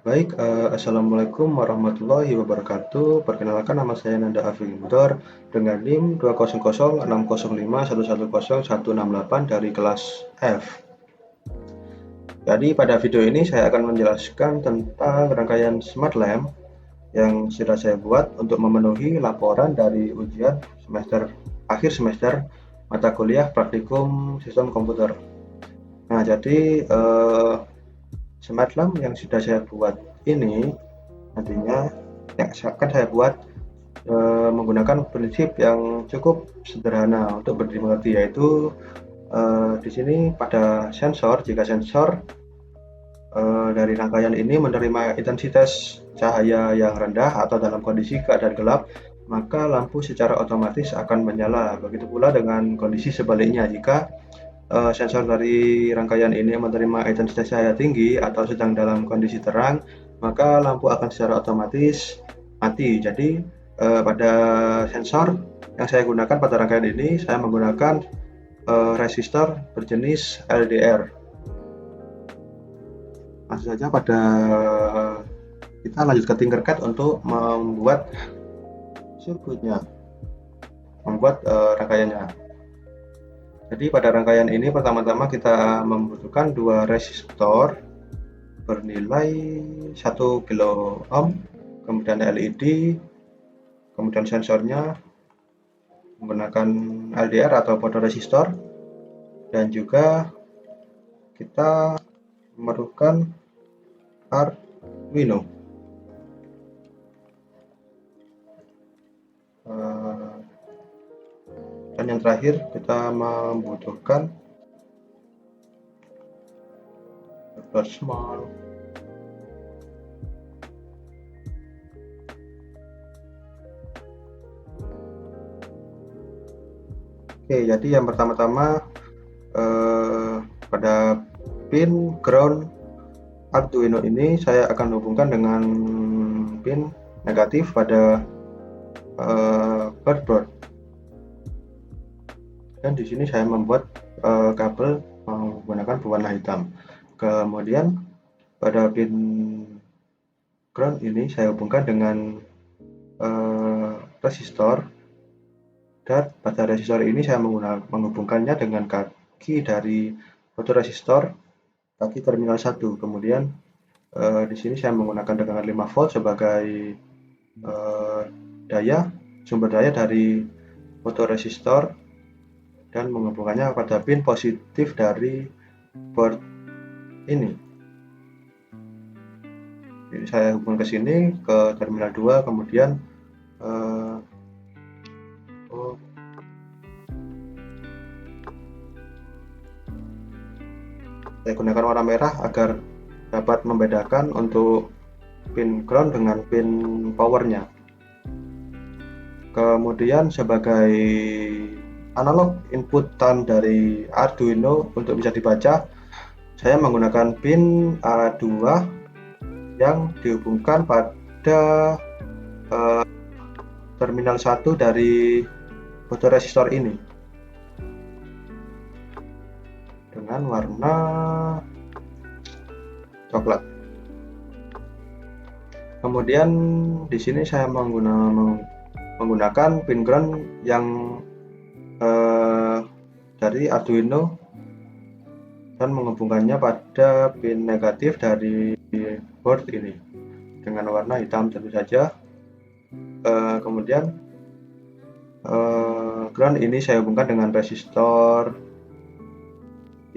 Assalamualaikum warahmatullahi wabarakatuh. Perkenalkan, nama saya Nanda Afindor dengan NIM 2006051110168 dari kelas F. Jadi pada video ini saya akan menjelaskan tentang rangkaian Smart Lamp yang sudah saya buat untuk memenuhi laporan dari ujian akhir semester mata kuliah praktikum sistem komputer. Nah, jadi Smart Lamp yang sudah saya buat ini nantinya yang akan saya buat menggunakan prinsip yang cukup sederhana untuk dimengerti, yaitu di sini pada sensor, jika sensor dari rangkaian ini menerima intensitas cahaya yang rendah atau dalam kondisi keadaan gelap, maka lampu secara otomatis akan menyala. Begitu pula dengan kondisi sebaliknya, jika sensor dari rangkaian ini menerima intensitas cahaya tinggi atau sedang dalam kondisi terang, maka lampu akan secara otomatis mati. Jadi pada sensor yang saya gunakan pada rangkaian ini, saya menggunakan resistor berjenis LDR. Langsung saja kita lanjut ke Tinkercad untuk membuat sirkuitnya, membuat rangkaiannya. Jadi pada rangkaian ini pertama-tama kita membutuhkan dua resistor bernilai 1 kilo ohm, kemudian LED, kemudian sensornya menggunakan LDR atau fotoresistor, dan juga kita memerlukan Arduino. Dan yang terakhir kita membutuhkan small. Oke, jadi yang pertama-tama pada pin ground Arduino ini saya akan hubungkan dengan pin negatif pada breadboard. Dan di sini saya membuat kabel menggunakan berwarna hitam. Kemudian pada pin ground ini saya hubungkan dengan resistor, dan pada resistor ini saya menghubungkannya dengan kaki dari fotoresistor, kaki terminal 1. Kemudian di sini saya menggunakan tegangan 5 volt sebagai sumber daya dari fotoresistor, dan menghubungkannya pada pin positif dari board ini. Jadi saya hubungkan ke sini ke terminal 2, kemudian saya gunakan warna merah agar dapat membedakan untuk pin ground dengan pin powernya. Kemudian sebagai analog inputan dari Arduino untuk bisa dibaca, saya menggunakan pin A2 yang dihubungkan pada terminal 1 dari fotoresistor ini dengan warna coklat. Kemudian di sini saya menggunakan pin ground yang dari Arduino dan menghubungkannya pada pin negatif dari board ini dengan warna hitam tentu saja. Kemudian ground ini saya hubungkan dengan resistor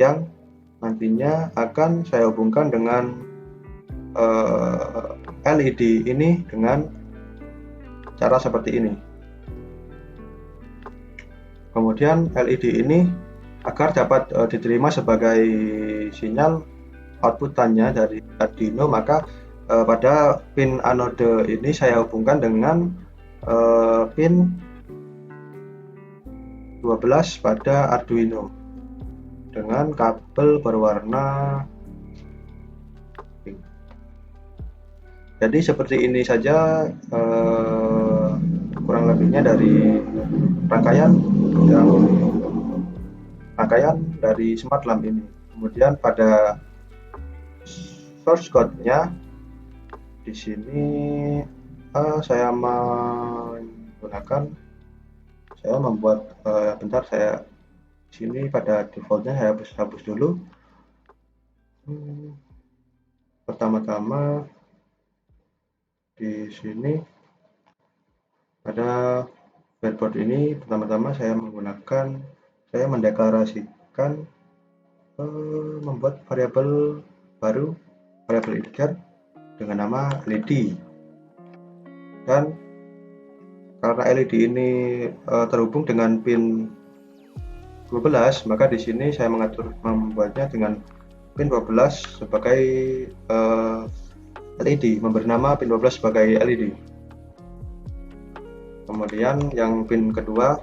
yang nantinya akan saya hubungkan dengan LED ini dengan cara seperti ini. Kemudian LED ini agar dapat diterima sebagai sinyal outputannya dari Arduino, maka pada pin anode ini saya hubungkan dengan pin 12 pada Arduino dengan kabel berwarna pink. Jadi seperti ini saja kurang lebihnya dari rangkaian dari Smart Lamp ini. Kemudian pada source code-nya Di sini saya membuat bentar, saya sini pada defaultnya saya hapus dulu. Pertama-tama di sini pada breadboard ini, pertama-tama saya mendeklarasikan membuat variabel baru, variabel integer dengan nama LED. Dan karena LED ini terhubung dengan pin 12, maka di sini saya membuatnya dengan pin 12 sebagai LED, memberi nama pin 12 sebagai LED. Kemudian yang pin kedua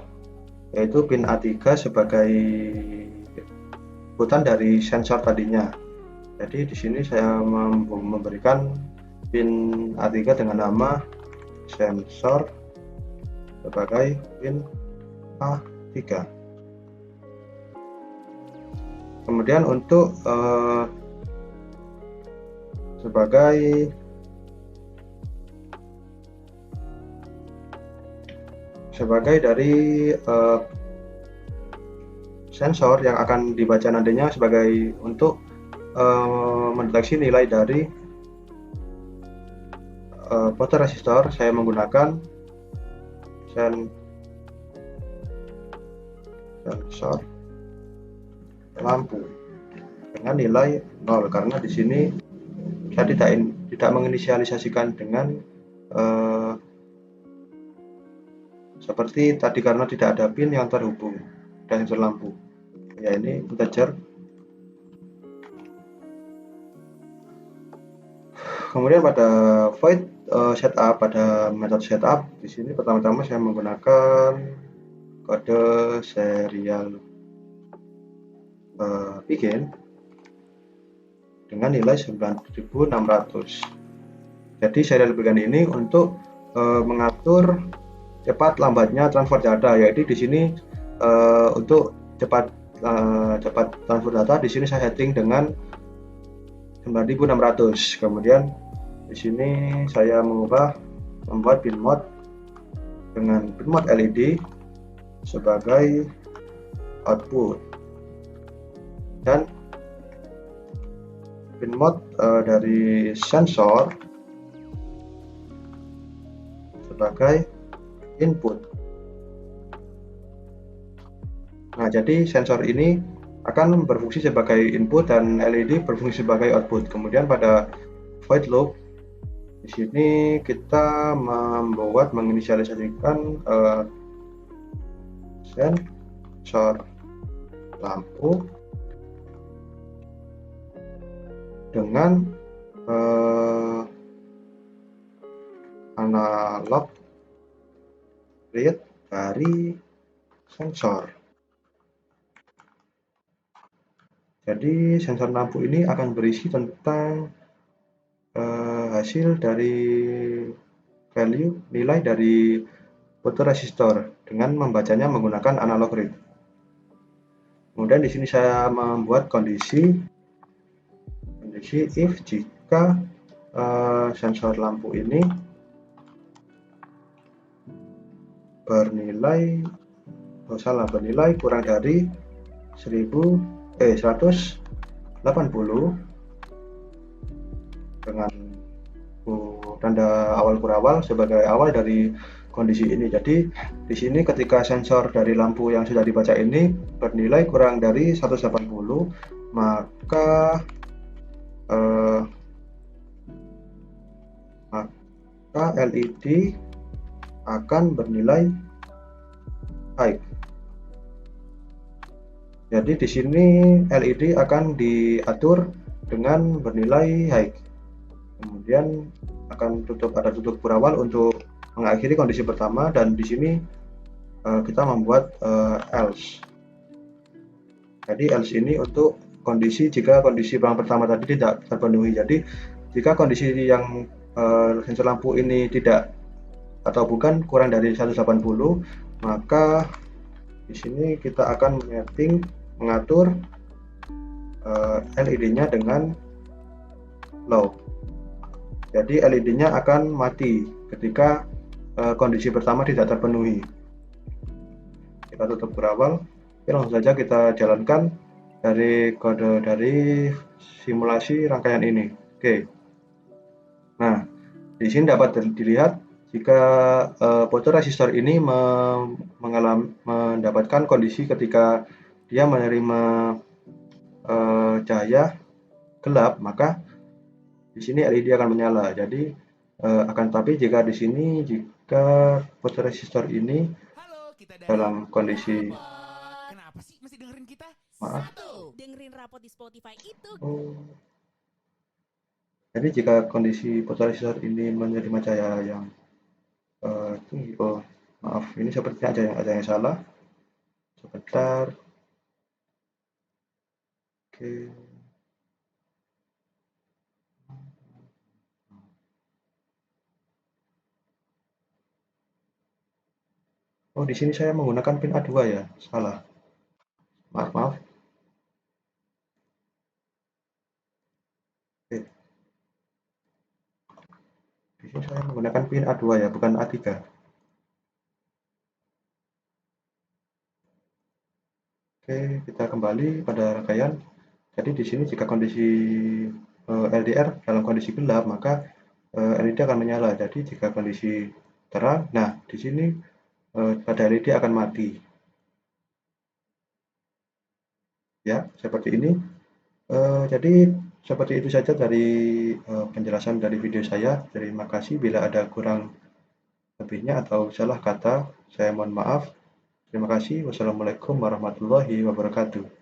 yaitu pin A3 sebagai inputan dari sensor tadinya. Jadi di sini saya memberikan pin A3 dengan nama sensor sebagai pin A3. Kemudian untuk sebagai dari sensor yang akan dibaca nantinya sebagai untuk mendeteksi nilai dari fotoresistor, saya menggunakan sensor lampu dengan nilai 0, karena di sini saya tidak menginisialisasikan dengan seperti tadi karena tidak ada pin yang terhubung dan sensor lampu. Ya, ini integer. Kemudian pada void setup, pada metode setup di sini pertama-tama saya menggunakan kode serial begin dengan nilai 9600. Jadi serial begin ini untuk mengatur cepat lambatnya transfer data, yaitu di sini untuk cepat transfer data di sini saya setting dengan 9600. Kemudian di sini saya membuat pin mode dengan pin mode LED sebagai output, dan pin mode dari sensor sebagai input. Nah, jadi sensor ini akan berfungsi sebagai input dan LED berfungsi sebagai output. Kemudian pada void loop di sini kita menginisialisasikan sensor lampu dengan analog read dari sensor. Jadi sensor lampu ini akan berisi tentang hasil dari nilai dari fotoresistor dengan membacanya menggunakan analog read. Kemudian di sini saya membuat kondisi if jika sensor lampu ini bernilai kurang dari 180 dengan tanda awal kurawal sebagai awal dari kondisi ini. Jadi di sini ketika sensor dari lampu yang sudah dibaca ini bernilai kurang dari 180, maka LED akan bernilai high. Jadi di sini LED akan diatur dengan bernilai high. Kemudian akan ada tutup kurawal untuk mengakhiri kondisi pertama, dan di sini kita membuat else. Jadi else ini untuk jika kondisi yang pertama tadi tidak terpenuhi. Jadi jika kondisi yang sensor lampu ini tidak atau bukan kurang dari 180, maka di sini kita akan mengatur LED-nya dengan low. Jadi LED-nya akan mati ketika kondisi pertama tidak terpenuhi. Kita tutup berawal. Oke, langsung saja kita jalankan dari kode dari simulasi rangkaian ini. Oke. Nah, di sini dapat dilihat jika fotoresistor ini mendapatkan kondisi ketika dia menerima cahaya gelap, maka di sini LED akan menyala. Jadi akan tapi jika di sini jika fotoresistor ini Halo, kita dari dalam kondisi Rapot. Kenapa sih masih dengerin kita? maaf. Satu, dengerin Rapot di Spotify itu. Oh, jadi jika kondisi fotoresistor ini menerima cahaya yang tinggi, oh maaf, ini sepertinya ada yang salah. Sebentar. Oke. Oh, di sini saya menggunakan pin A2 ya, salah. Maaf, maaf. Oke, di sini saya menggunakan pin A2 ya, bukan A3. Oke, kita kembali pada rangkaian. Jadi di sini jika kondisi LDR dalam kondisi gelap, maka LED akan menyala. Jadi jika kondisi terang, nah di sini pada LED akan mati. Ya, seperti ini. Jadi seperti itu saja dari penjelasan dari video saya. Terima kasih bila ada kurang lebihnya atau salah kata, saya mohon maaf. Terima kasih. Wassalamualaikum warahmatullahi wabarakatuh.